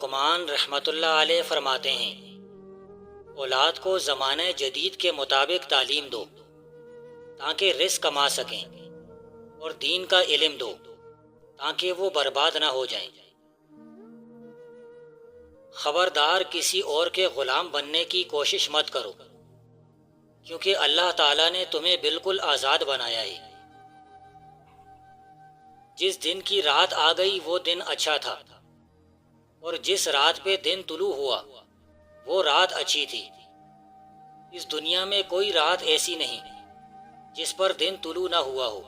لقمان رحمۃ اللہ علیہ فرماتے ہیں، اولاد کو زمانہ جدید کے مطابق تعلیم دو تاکہ رزق کما سکیں، اور دین کا علم دو تاکہ وہ برباد نہ ہو جائیں۔ خبردار کسی اور کے غلام بننے کی کوشش مت کرو، کیونکہ اللہ تعالیٰ نے تمہیں بالکل آزاد بنایا ہے۔ جس دن کی رات آ گئی وہ دن اچھا تھا، اور جس رات پہ دن طلوع ہوا وہ رات اچھی تھی۔ اس دنیا میں کوئی رات ایسی نہیں جس پر دن طلوع نہ ہوا ہو۔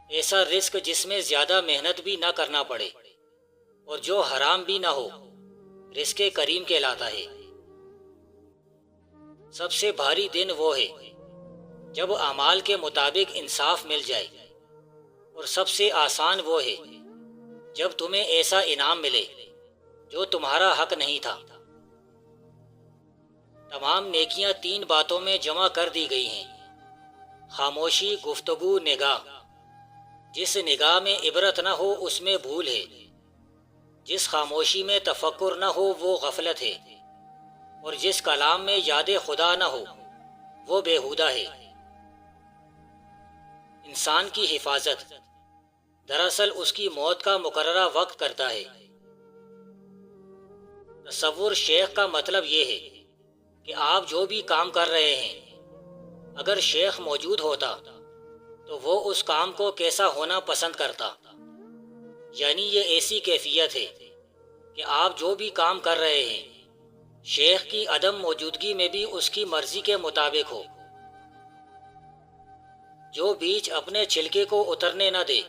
ایسا رزق جس میں زیادہ محنت بھی نہ کرنا پڑے اور جو حرام بھی نہ ہو، رزق کریم کہلاتا ہے۔ سب سے بھاری دن وہ ہے جب اعمال کے مطابق انصاف مل جائے، اور سب سے آسان وہ ہے جب تمہیں ایسا انعام ملے جو تمہارا حق نہیں تھا۔ تمام نیکیاں تین باتوں میں جمع کر دی گئی ہیں: خاموشی، گفتگو، نگاہ۔ جس نگاہ میں عبرت نہ ہو اس میں بھول ہے، جس خاموشی میں تفکر نہ ہو وہ غفلت ہے، اور جس کلام میں یاد خدا نہ ہو وہ بیہودہ ہے۔ انسان کی حفاظت دراصل اس کی موت کا مقررہ وقت کرتا ہے۔ تصور شیخ کا مطلب یہ ہے کہ آپ جو بھی کام کر رہے ہیں، اگر شیخ موجود ہوتا تو وہ اس کام کو کیسا ہونا پسند کرتا۔ یعنی یہ ایسی کیفیت ہے کہ آپ جو بھی کام کر رہے ہیں، شیخ کی عدم موجودگی میں بھی اس کی مرضی کے مطابق ہو۔ جو بیج اپنے چھلکے کو اترنے نہ دے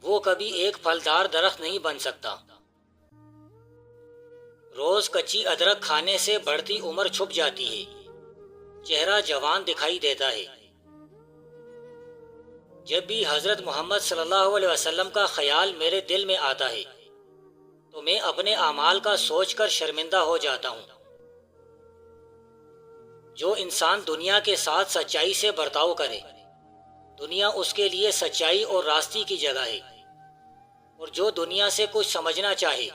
وہ کبھی ایک پھلدار درخت نہیں بن سکتا۔ روز کچی ادرک کھانے سے بڑھتی عمر چھپ جاتی ہے، چہرہ جوان دکھائی دیتا ہے۔ جب بھی حضرت محمد صلی اللہ علیہ وسلم کا خیال میرے دل میں آتا ہے تو میں اپنے اعمال کا سوچ کر شرمندہ ہو جاتا ہوں۔ جو انسان دنیا کے ساتھ سچائی سے برتاؤ کرے، دنیا اس کے لیے سچائی اور راستی کی جگہ ہے، اور جو دنیا سے کچھ سمجھنا چاہے،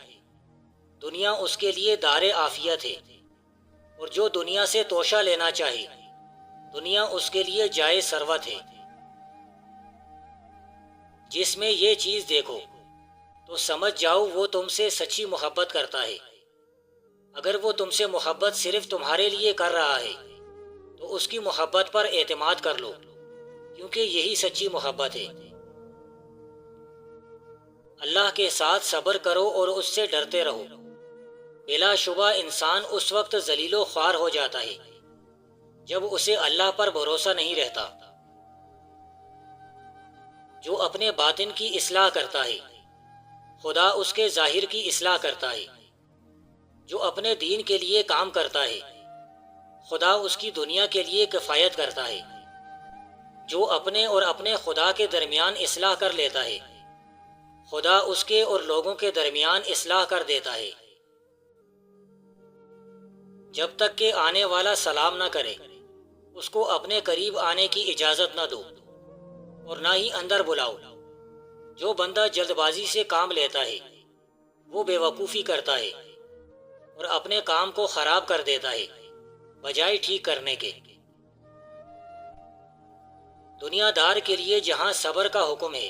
دنیا اس کے لیے دار عافیت ہے، اور جو دنیا سے توشہ لینا چاہے، دنیا اس کے لیے جائے ثروت ہے۔ جس میں یہ چیز دیکھو تو سمجھ جاؤ وہ تم سے سچی محبت کرتا ہے۔ اگر وہ تم سے محبت صرف تمہارے لیے کر رہا ہے تو اس کی محبت پر اعتماد کر لو، کیونکہ یہی سچی محبت ہے۔ اللہ کے ساتھ صبر کرو اور اس سے ڈرتے رہو۔ بلا شبہ انسان اس وقت ذلیل و خوار ہو جاتا ہے جب اسے اللہ پر بھروسہ نہیں رہتا۔ جو اپنے باطن کی اصلاح کرتا ہے، خدا اس کے ظاہر کی اصلاح کرتا ہے۔ جو اپنے دین کے لیے کام کرتا ہے، خدا اس کی دنیا کے لیے کفایت کرتا ہے۔ جو اپنے اور اپنے خدا کے درمیان اصلاح کر لیتا ہے، خدا اس کے اور لوگوں کے درمیان اصلاح کر دیتا ہے۔ جب تک کہ آنے والا سلام نہ کرے اس کو اپنے قریب آنے کی اجازت نہ دو، اور نہ ہی اندر بلاؤ۔ جو بندہ جلد بازی سے کام لیتا ہے وہ بے وقوفی کرتا ہے اور اپنے کام کو خراب کر دیتا ہے بجائے ٹھیک کرنے کے۔ دنیا دار کے لیے جہاں صبر کا حکم ہے،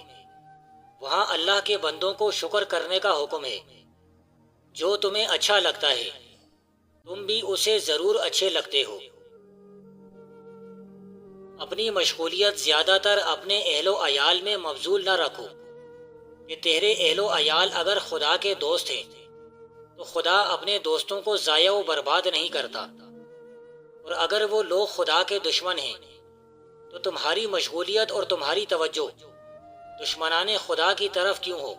وہاں اللہ کے بندوں کو شکر کرنے کا حکم ہے۔ جو تمہیں اچھا لگتا ہے تم بھی اسے ضرور اچھے لگتے ہو۔ اپنی مشغولیت زیادہ تر اپنے اہل و عیال میں مبذول نہ رکھو، کہ تیرے اہل و عیال اگر خدا کے دوست ہیں تو خدا اپنے دوستوں کو ضائع و برباد نہیں کرتا، اور اگر وہ لوگ خدا کے دشمن ہیں تو تمہاری مشغولیت اور تمہاری توجہ دشمنان خدا کی طرف کیوں ہو؟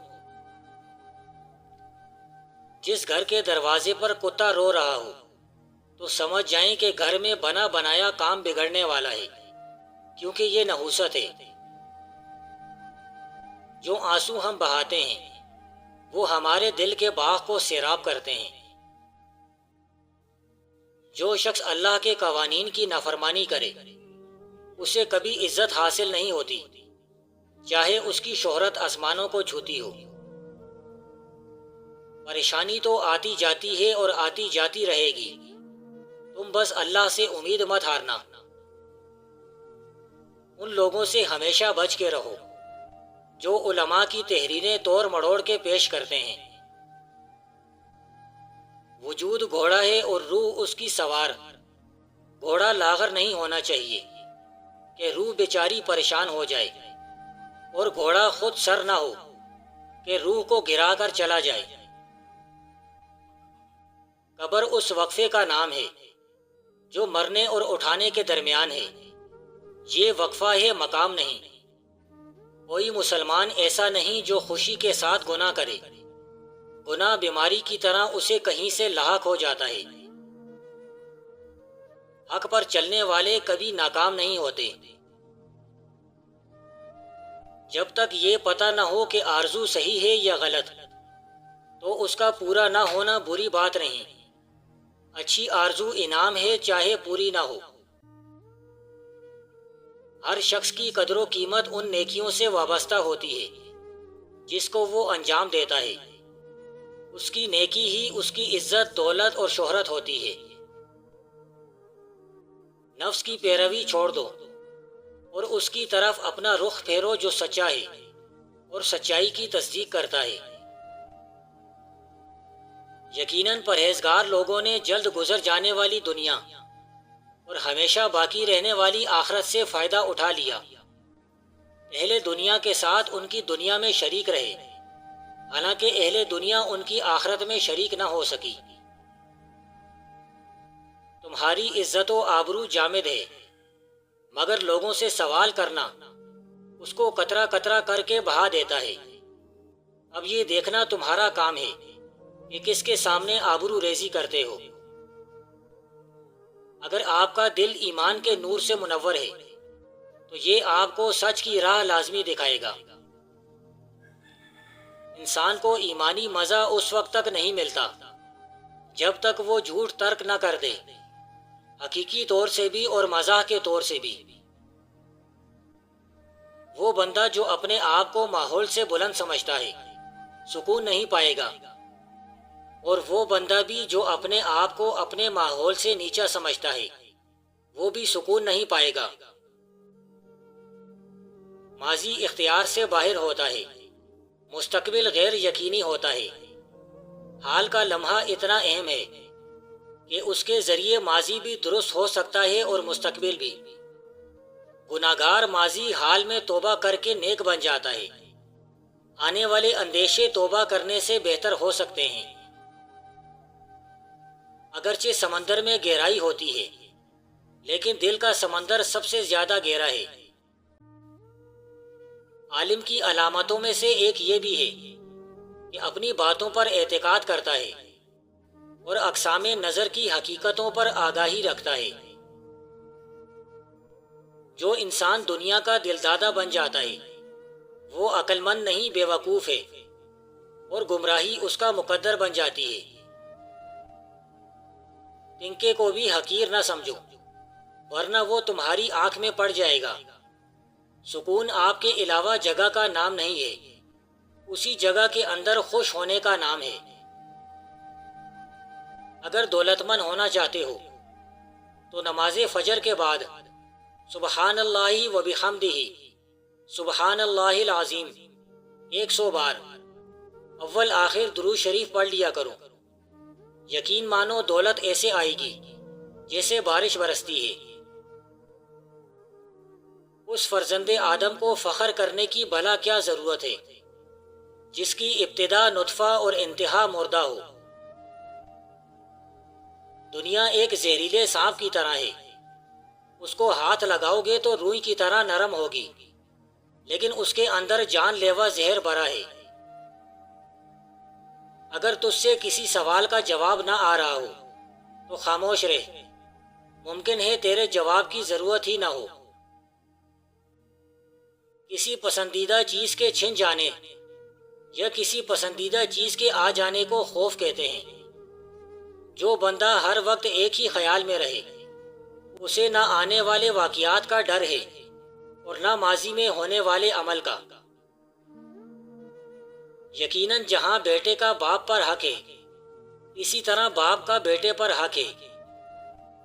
جس گھر کے دروازے پر کتا رو رہا ہو تو سمجھ جائیں کہ گھر میں بنا بنایا کام بگڑنے والا ہے، کیونکہ یہ نحوست ہے۔ جو آنسو ہم بہاتے ہیں وہ ہمارے دل کے باغ کو سیراب کرتے ہیں۔ جو شخص اللہ کے قوانین کی نافرمانی کرے اسے کبھی عزت حاصل نہیں ہوتی، چاہے اس کی شہرت آسمانوں کو چھوتی ہو۔ پریشانی تو آتی جاتی ہے اور آتی جاتی رہے گی، تم بس اللہ سے امید مت ہارنا۔ ان لوگوں سے ہمیشہ بچ کے رہو جو علماء کی تحریریں توڑ مڑوڑ کے پیش کرتے ہیں۔ وجود گھوڑا ہے اور روح اس کی سوار۔ گھوڑا لاغر نہیں ہونا چاہیے کہ روح بیچاری پریشان ہو جائے، اور گھوڑا خود سر نہ ہو کہ روح کو گرا کر چلا جائے۔ قبر اس وقفے کا نام ہے جو مرنے اور اٹھانے کے درمیان ہے۔ یہ وقفہ ہے، مقام نہیں۔ کوئی مسلمان ایسا نہیں جو خوشی کے ساتھ گناہ کرے۔ گناہ بیماری کی طرح اسے کہیں سے لاحق ہو جاتا ہے۔ حق پر چلنے والے کبھی ناکام نہیں ہوتے۔ جب تک یہ پتہ نہ ہو کہ آرزو صحیح ہے یا غلط، تو اس کا پورا نہ ہونا بری بات نہیں۔ اچھی آرزو انعام ہے، چاہے پوری نہ ہو۔ ہر شخص کی قدر و قیمت ان نیکیوں سے وابستہ ہوتی ہے جس کو وہ انجام دیتا ہے۔ اس کی نیکی ہی اس کی عزت، دولت اور شہرت ہوتی ہے۔ نفس کی پیروی چھوڑ دو اور اس کی طرف اپنا رخ پھیرو جو سچا ہے اور سچائی کی تصدیق کرتا ہے۔ یقیناً پرہیزگار لوگوں نے جلد گزر جانے والی دنیا اور ہمیشہ باقی رہنے والی آخرت سے فائدہ اٹھا لیا۔ اہل دنیا کے ساتھ ان کی دنیا میں شریک رہے، حالانکہ اہل دنیا ان کی آخرت میں شریک نہ ہو سکی۔ تمہاری عزت و آبرو جامد ہے، مگر لوگوں سے سوال کرنا اس کو قطرہ قطرہ کر کے بہا دیتا ہے۔ اب یہ دیکھنا تمہارا کام ہے کہ کس کے سامنے آبرو ریزی کرتے ہو۔ اگر آپ کا دل ایمان کے نور سے منور ہے تو یہ آپ کو سچ کی راہ لازمی دکھائے گا۔ انسان کو ایمانی مزہ اس وقت تک نہیں ملتا جب تک وہ جھوٹ ترک نہ کر دے، حقیقی طور سے بھی اور مزاح کے طور سے بھی۔ وہ بندہ جو اپنے آپ کو ماحول سے بلند سمجھتا ہے سکون نہیں پائے گا، اور وہ بندہ بھی جو اپنے آپ کو اپنے ماحول سے نیچا سمجھتا ہے وہ بھی سکون نہیں پائے گا۔ ماضی اختیار سے باہر ہوتا ہے، مستقبل غیر یقینی ہوتا ہے۔ حال کا لمحہ اتنا اہم ہے کہ اس کے ذریعے ماضی بھی درست ہو سکتا ہے اور مستقبل بھی۔ گناہگار ماضی حال میں توبہ کر کے نیک بن جاتا ہے۔ آنے والے اندیشے توبہ کرنے سے بہتر ہو سکتے ہیں۔ اگرچہ سمندر میں گہرائی ہوتی ہے لیکن دل کا سمندر سب سے زیادہ گہرا ہے۔ عالم کی علامتوں میں سے ایک یہ بھی ہے کہ اپنی باتوں پر اعتقاد کرتا ہے اور اقسام نظر کی حقیقتوں پر آگاہی رکھتا ہے۔ جو انسان دنیا کا دلدادہ بن جاتا ہے وہ عقل مند نہیں، بے وقوف ہے، اور گمراہی اس کا مقدر بن جاتی ہے۔ تنکے کو بھی حقیر نہ سمجھو ورنہ وہ تمہاری آنکھ میں پڑ جائے گا۔ سکون آپ کے علاوہ جگہ کا نام نہیں ہے، اسی جگہ کے اندر خوش ہونے کا نام ہے۔ اگر دولت مند ہونا چاہتے ہو تو نماز فجر کے بعد سبحان اللہ و بحمدہ، سبحان اللہ العظیم 100 بار اول آخر درود شریف پڑھ لیا کرو۔ یقین مانو دولت ایسے آئے گی جیسے بارش برستی ہے۔ اس فرزند آدم کو فخر کرنے کی بھلا کیا ضرورت ہے جس کی ابتدا نطفہ اور انتہا مردہ ہو۔ دنیا ایک زہریلے سانپ کی طرح ہے، اس کو ہاتھ لگاؤ گے تو روئی کی طرح نرم ہوگی، لیکن اس کے اندر جان لیوا زہر بھرا ہے۔ اگر تجھ سے کسی سوال کا جواب نہ آ رہا ہو تو خاموش رہ، ممکن ہے تیرے جواب کی ضرورت ہی نہ ہو۔ کسی پسندیدہ چیز کے چھن جانے یا کسی پسندیدہ چیز کے آ جانے کو خوف کہتے ہیں۔ جو بندہ ہر وقت ایک ہی خیال میں رہے اسے نہ آنے والے واقعات کا ڈر ہے اور نہ ماضی میں ہونے والے عمل کا۔ یقیناً جہاں بیٹے کا باپ پر حق ہے، اسی طرح باپ کا بیٹے پر حق ہے۔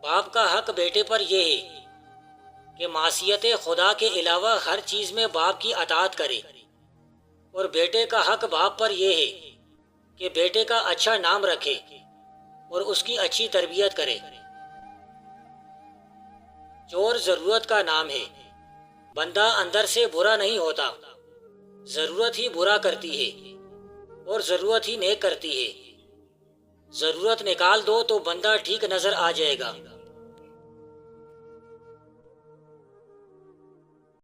باپ کا حق بیٹے پر یہ ہے کہ معصیت خدا کے علاوہ ہر چیز میں باپ کی اطاعت کرے، اور بیٹے کا حق باپ پر یہ ہے کہ بیٹے کا اچھا نام رکھے اور اس کی اچھی تربیت کرے۔ چور ضرورت کا نام ہے۔ بندہ اندر سے برا نہیں ہوتا، ضرورت ہی برا کرتی ہے اور ضرورت ہی نیک کرتی ہے۔ ضرورت نکال دو تو بندہ ٹھیک نظر آ جائے گا۔